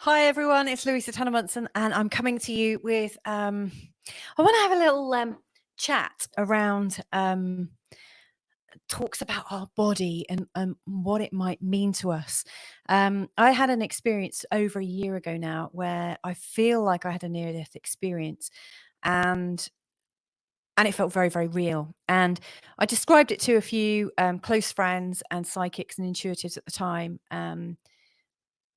Hi everyone, it's Louisa Munson, and I'm coming to you with I want to have a little chat around talks about our body and what it might mean to us. I had an experience over a year ago now where I feel like I had a near death experience, and it felt very, very real. And I described it to a few close friends and psychics and intuitives at the time.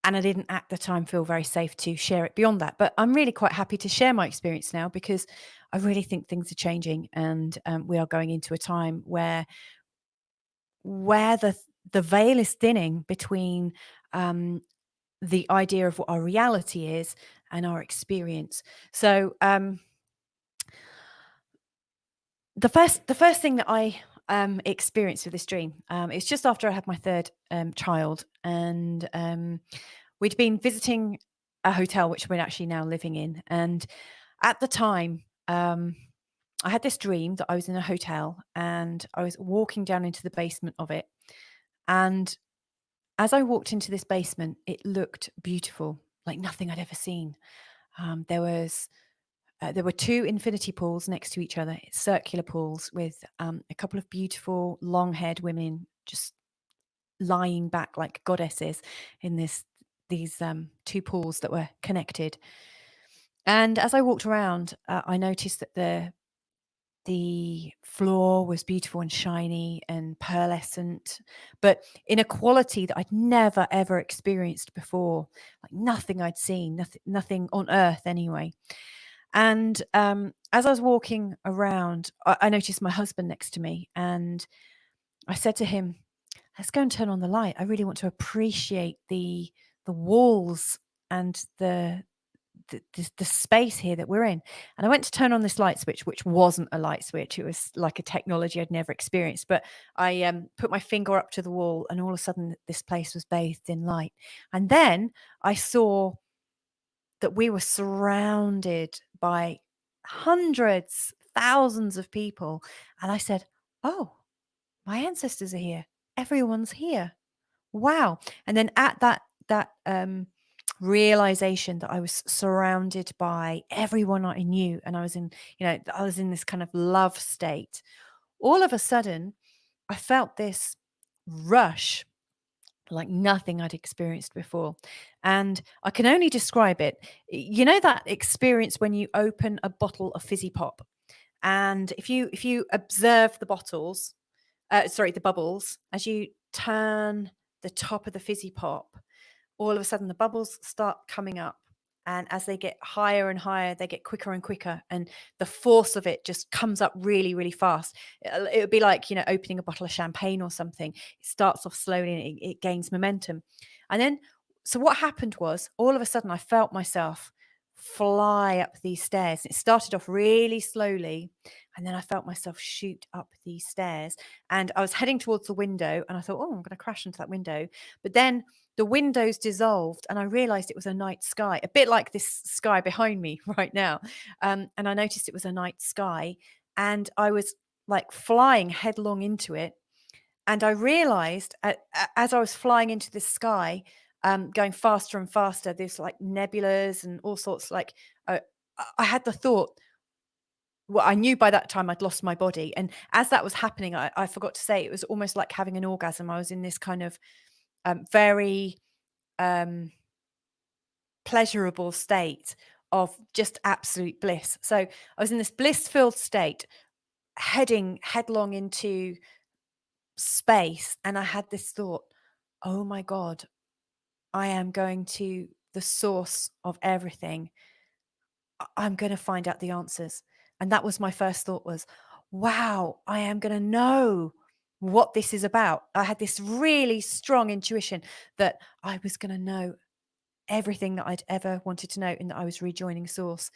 And I didn't at the time feel very safe to share it beyond that. But I'm really quite happy to share my experience now because I really think things are changing, and we are going into a time where the veil is thinning between um, the idea of what our reality is and our experience. So the first thing that I experienced with this dream, it's just after I had my third child, and we'd been visiting a hotel which we're actually now living in. And at the time, I had this dream that I was in a hotel and I was walking down into the basement of it. And as I walked into this basement, it looked beautiful, like nothing I'd ever seen. There were two infinity pools next to each other, circular pools with a couple of beautiful long-haired women just lying back like goddesses in these two pools that were connected. And as I walked around, I noticed that the floor was beautiful and shiny and pearlescent, but in a quality that I'd never ever experienced before, like nothing I'd seen, nothing on earth anyway. And as I was walking around, I noticed my husband next to me, and I said to him, "Let's go and turn on the light. I really want to appreciate the walls and the space here that we're in." And I went to turn on this light switch, which wasn't a light switch. It was like a technology I'd never experienced. But I put my finger up to the wall, and all of a sudden, this place was bathed in light. And then I saw that we were surrounded by hundreds, thousands of people. And I said, "Oh, my ancestors are here. Everyone's here. Wow." And then at that realization that I was surrounded by everyone I knew, and I was in this kind of love state, all of a sudden, I felt this rush like nothing I'd experienced before. And I can only describe it. You know that experience when you open a bottle of fizzy pop, and if you observe the bottles, sorry, the bubbles, as you turn the top of the fizzy pop, all of a sudden the bubbles start coming up. And as they get higher and higher, they get quicker and quicker. And the force of it just comes up really, really fast. It would be like, opening a bottle of champagne or something. It starts off slowly and it gains momentum. And then, so what happened was all of a sudden I felt myself fly up these stairs. It started off really slowly, and then I felt myself shoot up these stairs. And I was heading towards the window, and I thought, "Oh, I'm going to crash into that window." But then the windows dissolved, and I realized it was a night sky, a bit like this sky behind me right now. And I noticed it was a night sky, and I was like flying headlong into it. And I realized as I was flying into this sky, going faster and faster, there's like nebulas and all sorts. Like I had the thought, well, I knew by that time I'd lost my body. And as that was happening, I forgot to say, it was almost like having an orgasm. I was in this kind of very um, pleasurable state of just absolute bliss. So I was in this bliss-filled state, heading headlong into space, and I had this thought, "Oh my God, I am going to the source of everything. I'm going to find out the answers." And that was my first thought was, "Wow, I am going to know what this is about." I had this really strong intuition that I was going to know everything that I'd ever wanted to know, and that I was rejoining source.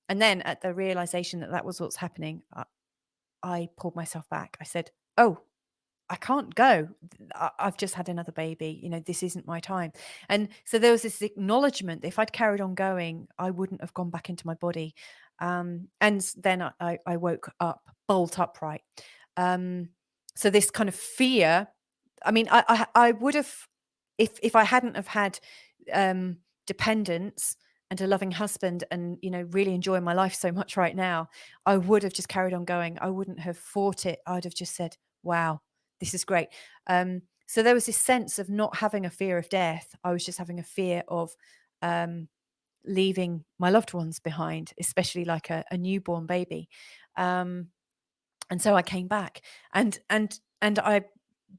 And then at the realization that that was what's happening, I pulled myself back. I said, "Oh, I can't go. I've just had another baby. This isn't my time." And so there was this acknowledgement that if I'd carried on going, I wouldn't have gone back into my body. Then I woke up bolt upright. Um, so this kind of fear. I mean, I would have, if I hadn't have had um, dependence and a loving husband and, really enjoying my life so much right now, I would have just carried on going. I wouldn't have fought it. I'd have just said, wow, this is great. So there was this sense of not having a fear of death. I was just having a fear of leaving my loved ones behind, especially like a newborn baby. And so I came back and I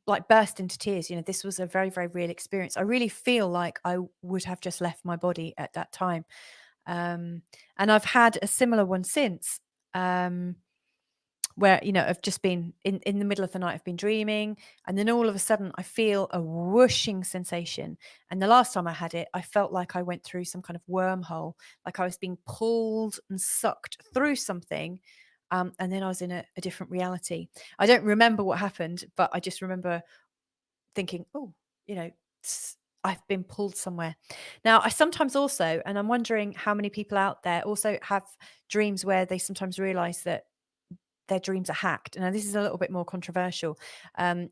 like burst into tears. This was a very, very real experience. I really feel like I would have just left my body at that time. And I've had a similar one since, where, I've just been in the middle of the night, I've been dreaming, and then all of a sudden I feel a whooshing sensation. And the last time I had it, I felt like I went through some kind of wormhole, like I was being pulled and sucked through something. And then I was in a different reality. I don't remember what happened, but I just remember thinking, oh, I've been pulled somewhere. Now, I sometimes also, and I'm wondering how many people out there also have dreams where they sometimes realize that their dreams are hacked. Now, this is a little bit more controversial.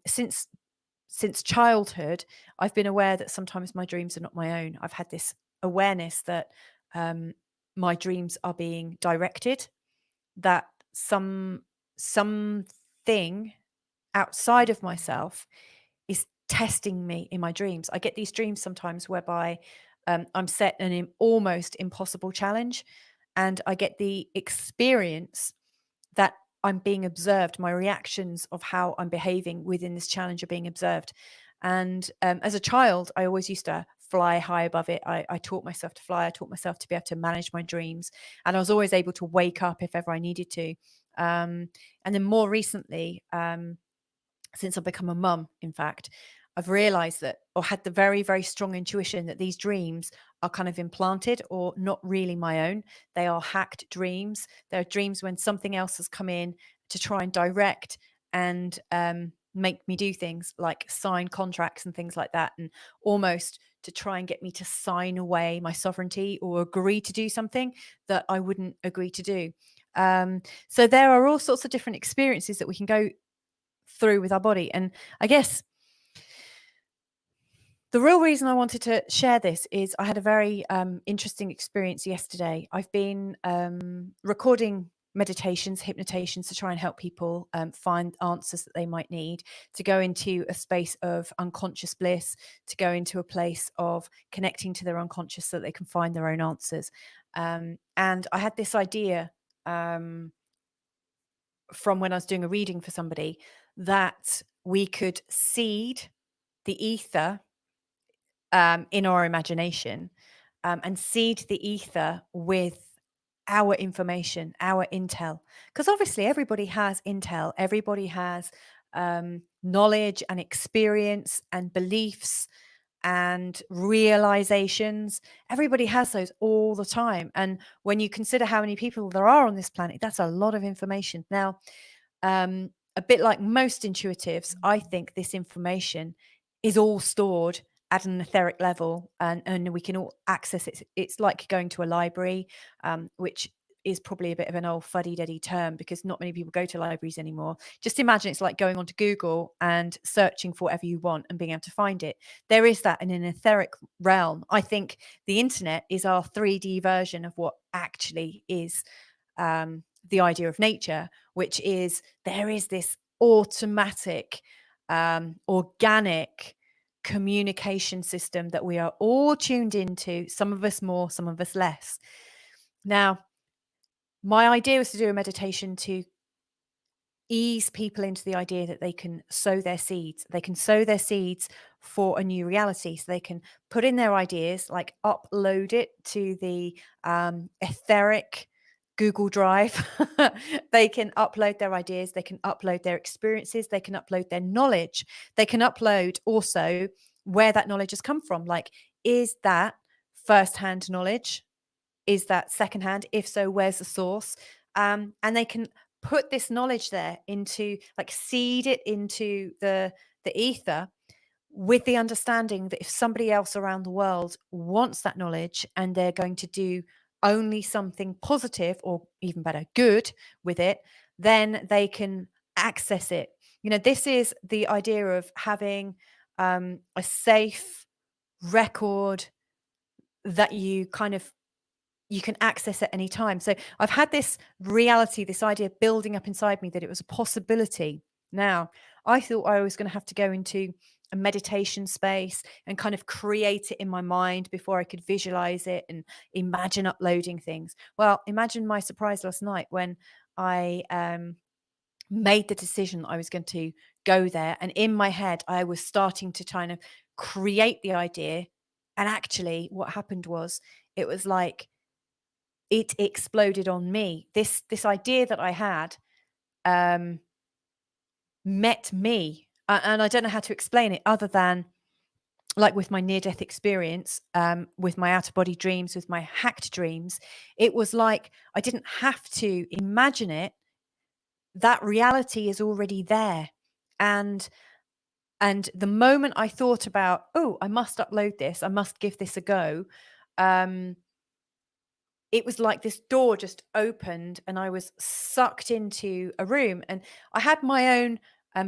Since childhood, I've been aware that sometimes my dreams are not my own. I've had this awareness that my dreams are being directed, that something outside of myself is testing me in my dreams. I get these dreams sometimes whereby I'm set an almost impossible challenge, and I get the experience that I'm being observed. My reactions of how I'm behaving within this challenge are being observed. And as a child, I always used to fly high above it. I taught myself to fly. I taught myself to be able to manage my dreams. And I was always able to wake up if ever I needed to. And then more recently, since I've become a mum, in fact, I've realized that, or had the very, very strong intuition that these dreams are kind of implanted or not really my own. They are hacked dreams. They're dreams when something else has come in to try and direct and make me do things like sign contracts and things like that, and almost to try and get me to sign away my sovereignty or agree to do something that I wouldn't agree to do. So there are all sorts of different experiences that we can go through with our body. And I guess the real reason I wanted to share this is I had a very interesting experience yesterday. I've been recording meditations, hypnotations to try and help people find answers that they might need, to go into a space of unconscious bliss, to go into a place of connecting to their unconscious so that they can find their own answers. And I had this idea from when I was doing a reading for somebody that we could seed the ether in our imagination, and seed the ether with our information, our intel. Because obviously everybody has intel, everybody has knowledge and experience and beliefs and realizations. Everybody has those all the time. And when you consider how many people there are on this planet, that's a lot of information. Now, a bit like most intuitives, I think this information is all stored at an etheric level, and we can all access it. It's like going to a library, which is probably a bit of an old fuddy-duddy term because not many people go to libraries anymore. Just imagine it's like going onto Google and searching for whatever you want and being able to find it. There is that in an etheric realm. I think the internet is our 3D version of what actually is the idea of nature, which is there is this automatic, organic communication system that we are all tuned into, some of us more, some of us less. Now, my idea was to do a meditation to ease people into the idea that they can sow their seeds. They can sow their seeds for a new reality. So they can put in their ideas, like upload it to the etheric Google Drive. They can upload their ideas. They can upload their experiences. They can upload their knowledge. They can upload also where that knowledge has come from. Like, is that first-hand knowledge? Is that secondhand? If so, where's the source? And they can put this knowledge there into, like, seed it into the ether with the understanding that if somebody else around the world wants that knowledge and they're going to do only something positive or even better, good with it, then they can access it. This is the idea of having a safe record that you can access at any time. So I've had this reality, this idea building up inside me that it was a possibility. Now, I thought I was going to have to go into a meditation space and kind of create it in my mind before I could visualize it and imagine uploading things. Well, imagine my surprise last night when I made the decision that I was going to go there. And in my head, I was starting to kind of create the idea. And actually, what happened was it was like it exploded on me. This idea that I had um, met me, and I don't know how to explain it other than like with my near death experience, with my out of body dreams, with my hacked dreams. It was like I didn't have to imagine it. That reality is already there, and the moment I thought about, oh, I must upload this, I must give this a go. Um, it was like this door just opened and I was sucked into a room, and I had my own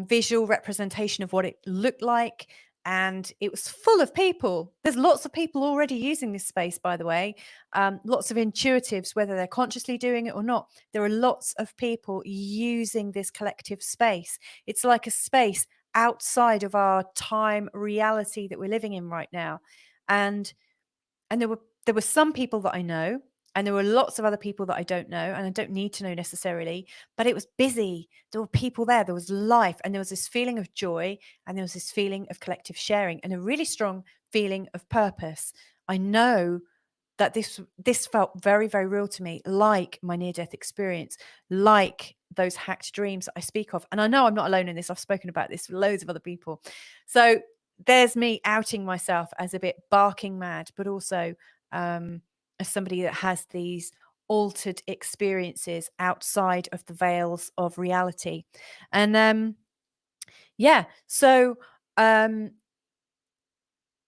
visual representation of what it looked like, and it was full of people. There's lots of people already using this space, by the way. Lots of intuitives, whether they're consciously doing it or not. There are lots of people using this collective space. It's like a space outside of our time reality that we're living in right now. And there were some people that I know, and there were lots of other people that I don't know, and I don't need to know necessarily, but it was busy. There were people there, there was life, and there was this feeling of joy, and there was this feeling of collective sharing, and a really strong feeling of purpose. I know that this felt very, very real to me, like my near-death experience, like those hacked dreams that I speak of. And I know I'm not alone in this. I've spoken about this with loads of other people. So there's me outing myself as a bit barking mad, but also as somebody that has these altered experiences outside of the veils of reality. And yeah, so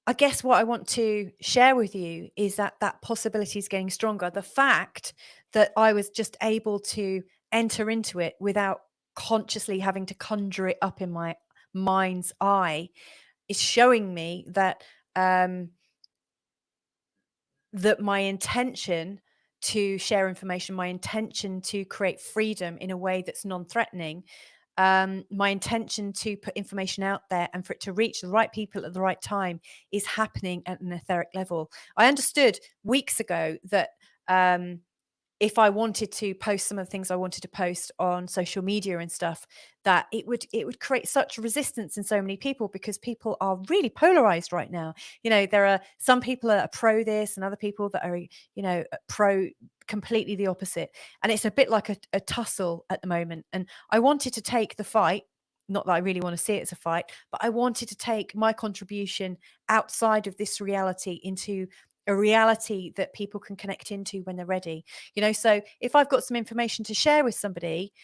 I guess what I want to share with you is that that possibility is getting stronger. The fact that I was just able to enter into it without consciously having to conjure it up in my mind's eye is showing me um, that my intention to share information, my intention to create freedom in a way that's non-threatening, my intention to put information out there and for it to reach the right people at the right time is happening at an etheric level. I understood weeks ago that if I wanted to post some of the things I wanted to post on social media and stuff, that it would create such resistance in so many people, because people are really polarized right now. There are some people that are pro this and other people that are, pro completely the opposite. And it's a bit like a tussle at the moment. And I wanted to take the fight. Not that I really want to see it as a fight, but I wanted to take my contribution outside of this reality into a reality that people can connect into when they're ready. So if I've got some information to share with somebody,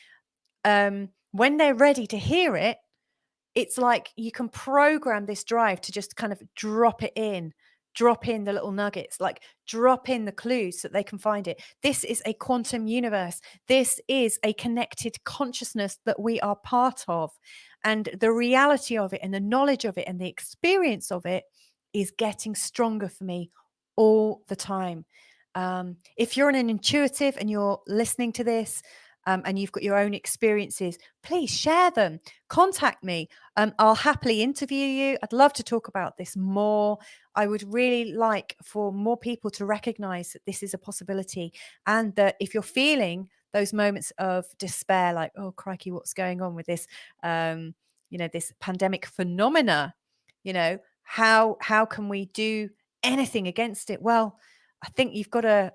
when they're ready to hear it, it's like you can program this drive to just kind of drop in the little nuggets, like drop in the clues so that they can find it. This is a quantum universe. This is a connected consciousness that we are part of. And the reality of it and the knowledge of it and the experience of it is getting stronger for me all the time. If you're an intuitive and you're listening to this, and you've got your own experiences, please share them. Contact me. I'll happily interview you. I'd love to talk about this more. I would really like for more people to recognize that this is a possibility, and that if you're feeling those moments of despair, like, oh, crikey, what's going on with this, this pandemic phenomena, how can we do anything against it? Well, I think you've got to,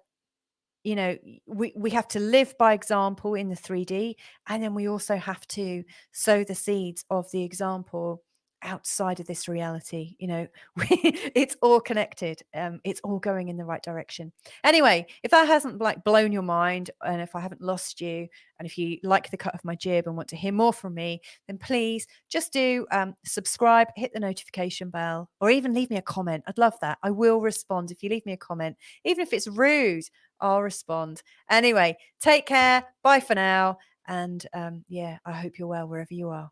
we have to live by example in the 3D, and then we also have to sow the seeds of the example outside of this reality. It's all connected. It's all going in the right direction. Anyway, if that hasn't blown your mind, and if I haven't lost you, and if you like the cut of my jib and want to hear more from me, then please just do subscribe, hit the notification bell, or even leave me a comment. I'd love that. I will respond if you leave me a comment, even if it's rude. I'll respond. Anyway, take care. Bye for now. And I hope you're well wherever you are.